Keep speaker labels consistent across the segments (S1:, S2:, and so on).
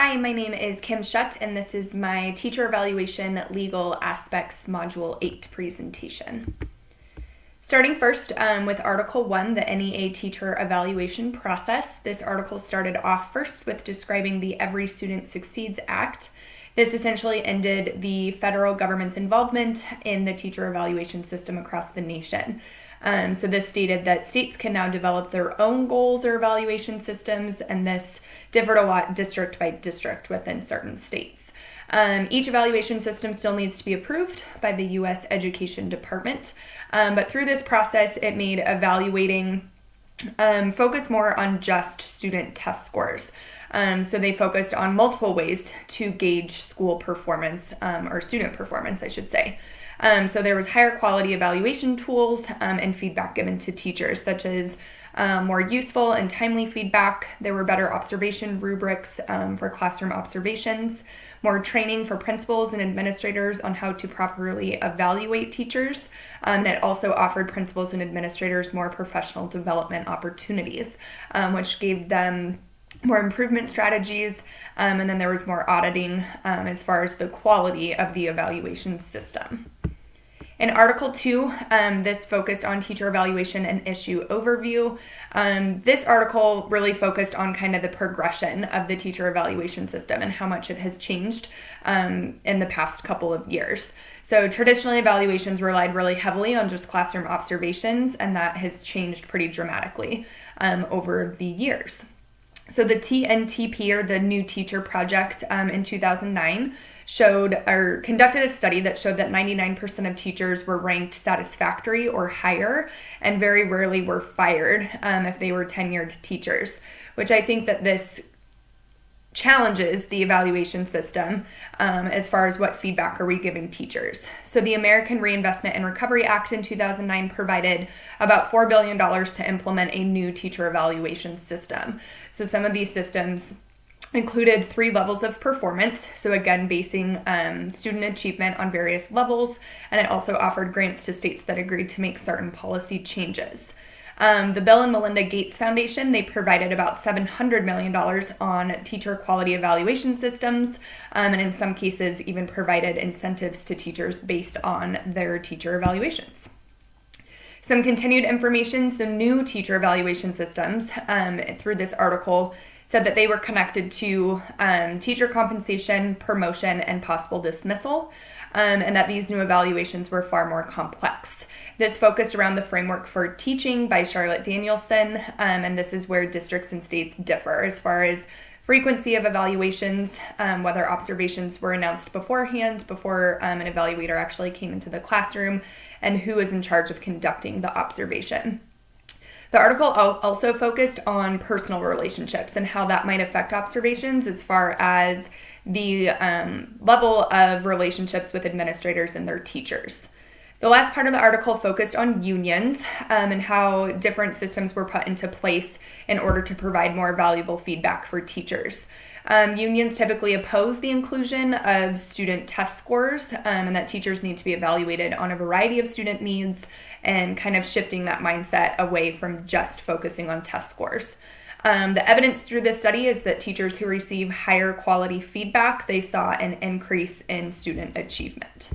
S1: Hi, my name is Kim Shutt, and this is my Teacher Evaluation Legal Aspects Module 8 presentation. Starting first with Article 1, the NEA Teacher Evaluation Process. This article started off first with describing the Every Student Succeeds Act. This essentially ended the federal government's involvement in the teacher evaluation system across the nation. So this stated that states can now develop their own goals or evaluation systems, and this differed a lot district by district within certain states. Each evaluation system still needs to be approved by the U.S. Education Department, but through this process, it made evaluating focus more on just student test scores. So they focused on multiple ways to gauge school performance, or student performance, I should say. So there was higher quality evaluation tools and feedback given to teachers, such as more useful and timely feedback. There were better observation rubrics for classroom observations, more training for principals and administrators on how to properly evaluate teachers. And it also offered principals and administrators more professional development opportunities, which gave them more improvement strategies, and then there was more auditing as far as the quality of the evaluation system. In Article 2, this focused on teacher evaluation and issue overview. This article really focused on kind of the progression of the teacher evaluation system and how much it has changed in the past couple of years. So traditionally, evaluations relied really heavily on just classroom observations, and that has changed pretty dramatically over the years. So the TNTP, or the New Teacher Project, in 2009 conducted a study that showed that 99% of teachers were ranked satisfactory or higher, and very rarely were fired if they were tenured teachers, which I think that this challenges the evaluation system as far as what feedback are we giving teachers. So the American Reinvestment and Recovery Act in 2009 provided about $4 billion to implement a new teacher evaluation system. So some of these systems included 3 levels of performance, so again basing student achievement on various levels, and it also offered grants to states that agreed to make certain policy changes. The Bill and Melinda Gates Foundation, they provided about $700 million on teacher quality evaluation systems, and in some cases even provided incentives to teachers based on their teacher evaluations. Some continued information, so new teacher evaluation systems through this article said that they were connected to teacher compensation, promotion, and possible dismissal, and that these new evaluations were far more complex. This focused around the Framework for Teaching by Charlotte Danielson, and this is where districts and states differ as far as frequency of evaluations, whether observations were announced beforehand, before an evaluator actually came into the classroom, and who is in charge of conducting the observation. The article also focused on personal relationships and how that might affect observations as far as the level of relationships with administrators and their teachers. The last part of the article focused on unions and how different systems were put into place in order to provide more valuable feedback for teachers. Unions typically oppose the inclusion of student test scores, and that teachers need to be evaluated on a variety of student needs, and kind of shifting that mindset away from just focusing on test scores. The evidence through this study is that teachers who receive higher quality feedback, they saw an increase in student achievement.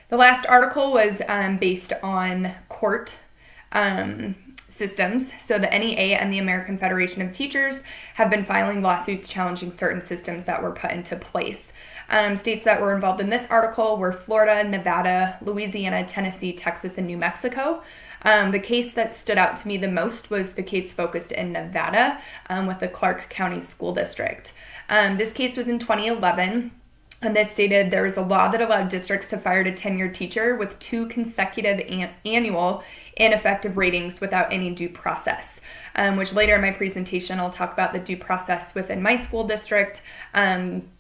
S1: The last article was based on court systems. So the NEA and the American Federation of Teachers have been filing lawsuits challenging certain systems that were put into place. States that were involved in this article were Florida, Nevada, Louisiana, Tennessee, Texas, and New Mexico. The case that stood out to me the most was the case focused in Nevada with the Clark County School District. This case was in 2011. And this stated there was a law that allowed districts to fire a tenured teacher with 2 consecutive annual ineffective ratings without any due process, which later in my presentation I'll talk about the due process within my school district.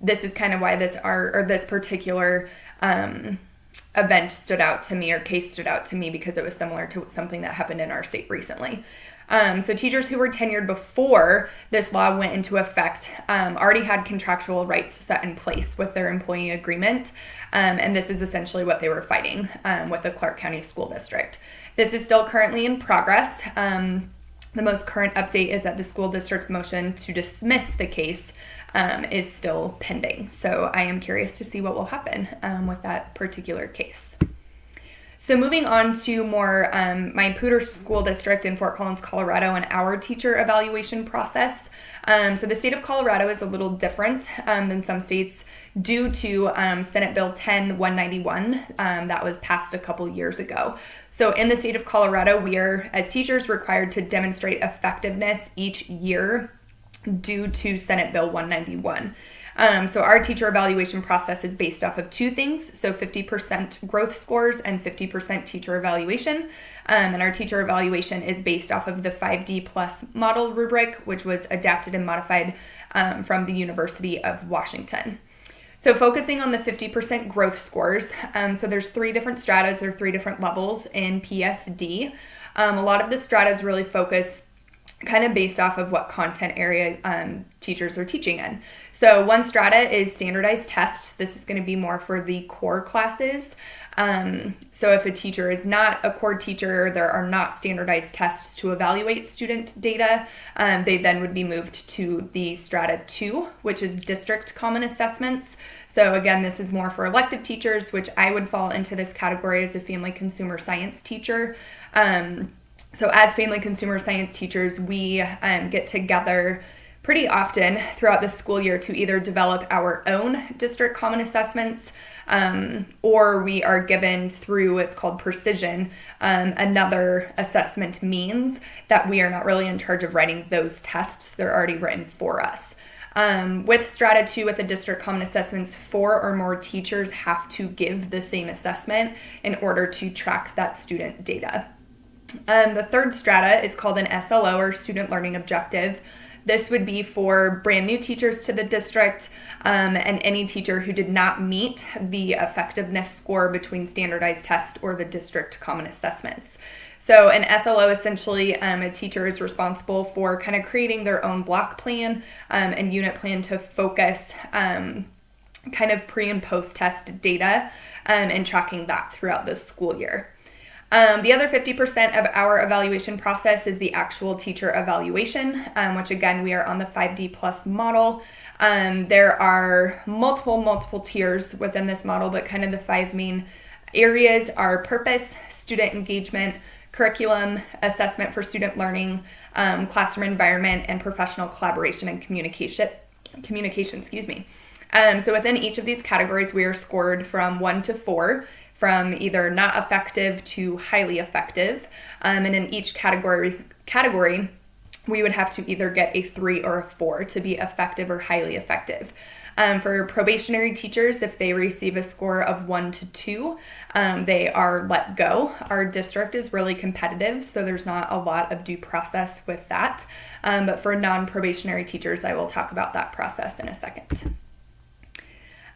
S1: This is kind of why this particular event stood out to me, or case stood out to me, because it was similar to something that happened in our state recently. So teachers who were tenured before this law went into effect already had contractual rights set in place with their employee agreement, and this is essentially what they were fighting with the Clark County School District. This is still currently in progress. The most current update is that the school district's motion to dismiss the case is still pending. So I am curious to see what will happen with that particular case. So moving on to more my Poudre School District in Fort Collins, Colorado, and our teacher evaluation process. So the state of Colorado is a little different than some states due to Senate Bill 10-191 that was passed a couple years ago. So in the state of Colorado, we are, as teachers, required to demonstrate effectiveness each year due to Senate Bill 191. So our teacher evaluation process is based off of two things, so 50% growth scores and 50% teacher evaluation. And our teacher evaluation is based off of the 5D plus model rubric, which was adapted and modified from the University of Washington. So focusing on the 50% growth scores, so there's three different stratas or three different levels in PSD. A lot of the stratas really focus kind of based off of what content area teachers are teaching in. So one strata is standardized tests. This is going to be more for the core classes. So if a teacher is not a core teacher, there are not standardized tests to evaluate student data, they then would be moved to the strata 2, which is district common assessments. So again, this is more for elective teachers, which I would fall into this category as a family consumer science teacher. So as family consumer science teachers, we get together pretty often throughout the school year to either develop our own district common assessments, or we are given through what's called Precision, another assessment means that we are not really in charge of writing those tests. They're already written for us. With Strata 2, with the district common assessments, 4 or more teachers have to give the same assessment in order to track that student data. The third strata is called an SLO, or Student Learning Objective. This would be for brand new teachers to the district and any teacher who did not meet the effectiveness score between standardized tests or the district common assessments. So an SLO, essentially, a teacher is responsible for kind of creating their own block plan and unit plan to focus kind of pre and post test data and tracking that throughout the school year. The other 50% of our evaluation process is the actual teacher evaluation, which again, we are on the 5D plus model. There are multiple tiers within this model, but kind of the 5 main areas are purpose, student engagement, curriculum, assessment for student learning, classroom environment, and professional collaboration and communication. So within each of these categories, we are scored from 1 to 4. From either not effective to highly effective. And in each category, we would have to either get a 3 or a 4 to be effective or highly effective. For probationary teachers, if they receive a score of 1 to 2, they are let go. Our district is really competitive, so there's not a lot of due process with that. But for non-probationary teachers, I will talk about that process in a second.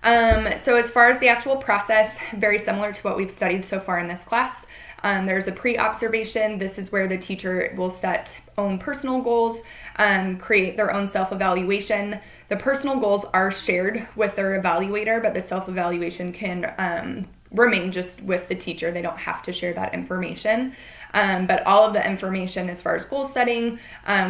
S1: So as far as the actual process, very similar to what we've studied so far in this class. There's a pre-observation. This is where the teacher will set own personal goals, create their own self-evaluation. The personal goals are shared with their evaluator, but the self-evaluation can remain just with the teacher. They don't have to share that information. But all of the information as far as goal setting,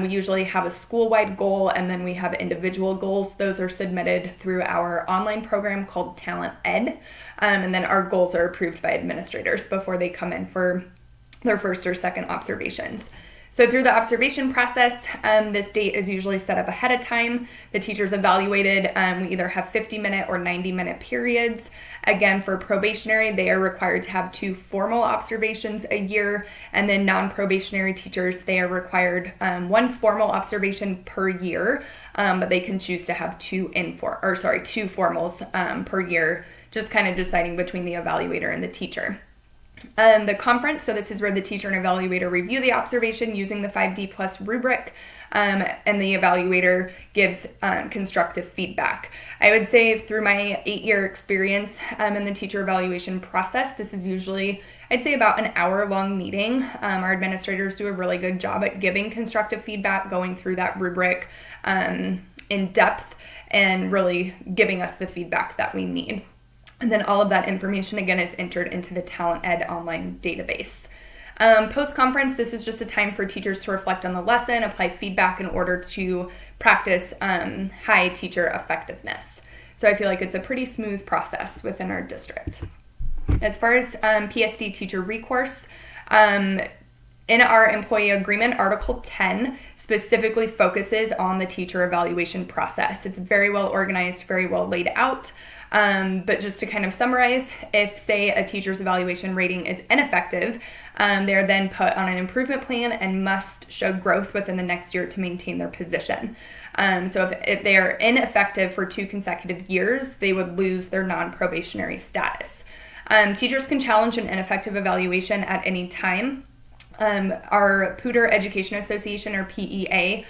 S1: we usually have a school-wide goal, and then we have individual goals. Those are submitted through our online program called Talent Ed, and then our goals are approved by administrators before they come in for their first or second observations. So through the observation process, this date is usually set up ahead of time. The teacher's evaluated. We either have 50-minute or 90-minute periods. Again, for probationary, they are required to have 2 formal observations a year, and then non-probationary teachers, they are required 1 formal observation per year, but they can choose to have 2 formals per year, just kind of deciding between the evaluator and the teacher. The conference, so this is where the teacher and evaluator review the observation using the 5D plus rubric, and the evaluator gives constructive feedback. I would say through my 8-year experience in the teacher evaluation process, this is usually, I'd say, about an hour-long meeting. Our administrators do a really good job at giving constructive feedback, going through that rubric in depth, and really giving us the feedback that we need. And then all of that information, again, is entered into the Talent Ed online database. Post-conference, this is just a time for teachers to reflect on the lesson, apply feedback in order to practice high teacher effectiveness. So I feel like it's a pretty smooth process within our district. As far as PSD teacher recourse, in our employee agreement, Article 10 specifically focuses on the teacher evaluation process. It's very well organized, very well laid out. But just to kind of summarize, if, say, a teacher's evaluation rating is ineffective, they are then put on an improvement plan and must show growth within the next year to maintain their position. So if they are ineffective for 2 consecutive years, they would lose their non-probationary status. Teachers can challenge an ineffective evaluation at any time. Our Poudre Education Association, or PEA,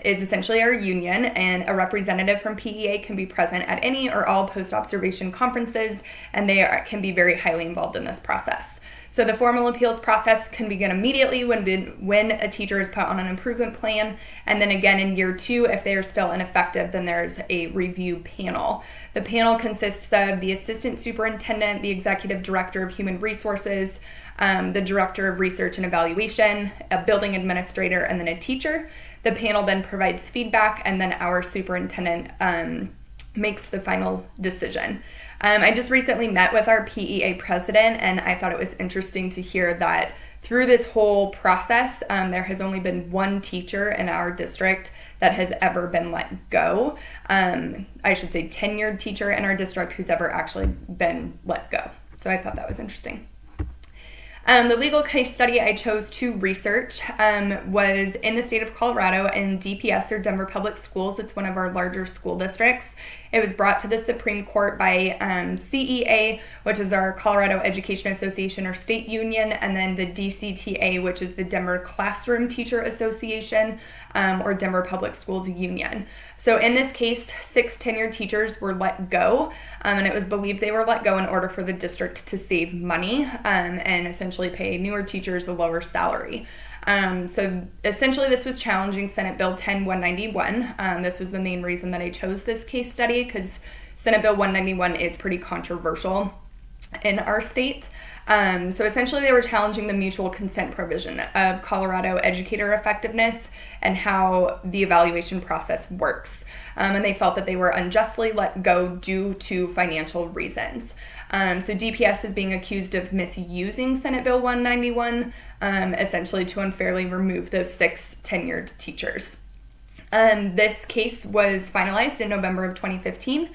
S1: is essentially our union, and a representative from PEA can be present at any or all post-observation conferences, and they can be very highly involved in this process. So the formal appeals process can begin immediately when a teacher is put on an improvement plan, and then again in year 2, if they are still ineffective, then there's a review panel. The panel consists of the assistant superintendent, the executive director of human resources, the director of research and evaluation, a building administrator, and then a teacher. The panel then provides feedback, and then our superintendent makes the final decision. I just recently met with our PEA president, and I thought it was interesting to hear that through this whole process, there has only been 1 teacher in our district that has ever been let go. I should say tenured teacher in our district who's ever actually been let go. So I thought that was interesting. The legal case study I chose to research was in the state of Colorado in DPS, or Denver Public Schools. It's one of our larger school districts. It was brought to the Supreme Court by CEA, which is our Colorado Education Association or state union, and then the DCTA, which is the Denver Classroom Teacher Association, or Denver Public Schools Union. So in this case, 6 tenured teachers were let go, and it was believed they were let go in order for the district to save money and essentially pay newer teachers a lower salary. So essentially this was challenging Senate Bill 10-191. This was the main reason that I chose this case study, because Senate Bill 191 is pretty controversial in our state. So essentially they were challenging the mutual consent provision of Colorado educator effectiveness and how the evaluation process works. And they felt that they were unjustly let go due to financial reasons. So DPS is being accused of misusing Senate Bill 191, essentially to unfairly remove those 6 tenured teachers. This case was finalized in November of 2015.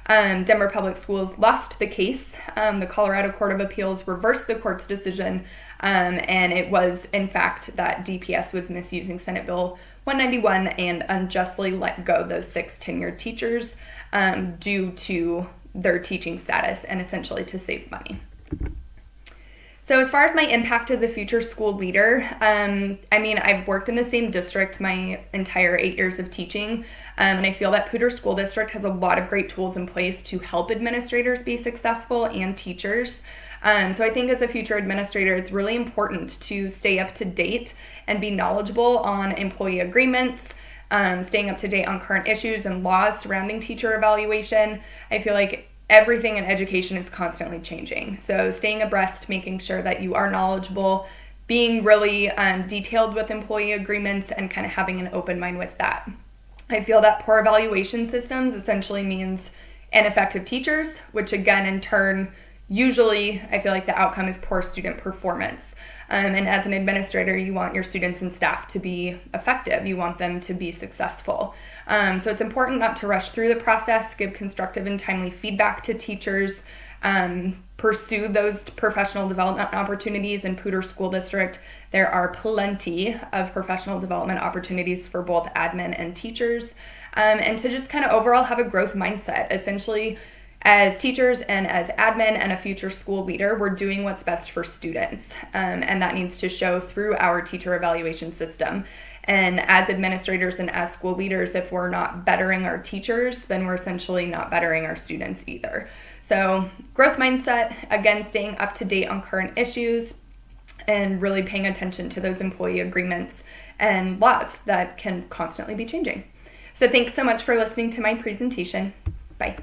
S1: Denver Public Schools lost the case. The Colorado Court of Appeals reversed the court's decision, and it was, in fact, that DPS was misusing Senate Bill 191 and unjustly let go those 6 tenured teachers due to their teaching status and essentially to save money. So as far as my impact as a future school leader, I've worked in the same district my entire 8 years of teaching, and I feel that Poudre School District has a lot of great tools in place to help administrators be successful and teachers. So I think as a future administrator, it's really important to stay up to date and be knowledgeable on employee agreements, staying up to date on current issues and laws surrounding teacher evaluation. I feel like everything in education is constantly changing. So staying abreast, making sure that you are knowledgeable, being really detailed with employee agreements, and kind of having an open mind with that. I feel that poor evaluation systems essentially means ineffective teachers, which again, in turn, usually I feel like the outcome is poor student performance. And as an administrator, you want your students and staff to be effective. You want them to be successful. So it's important not to rush through the process, give constructive and timely feedback to teachers, pursue those professional development opportunities. In Poudre School District, there are plenty of professional development opportunities for both admin and teachers, and to just kind of overall have a growth mindset. Essentially, as teachers and as admin and a future school leader, we're doing what's best for students, and that needs to show through our teacher evaluation system. And as administrators and as school leaders, if we're not bettering our teachers, then we're essentially not bettering our students either. So growth mindset, again, staying up to date on current issues and really paying attention to those employee agreements and laws that can constantly be changing. So thanks so much for listening to my presentation. Bye.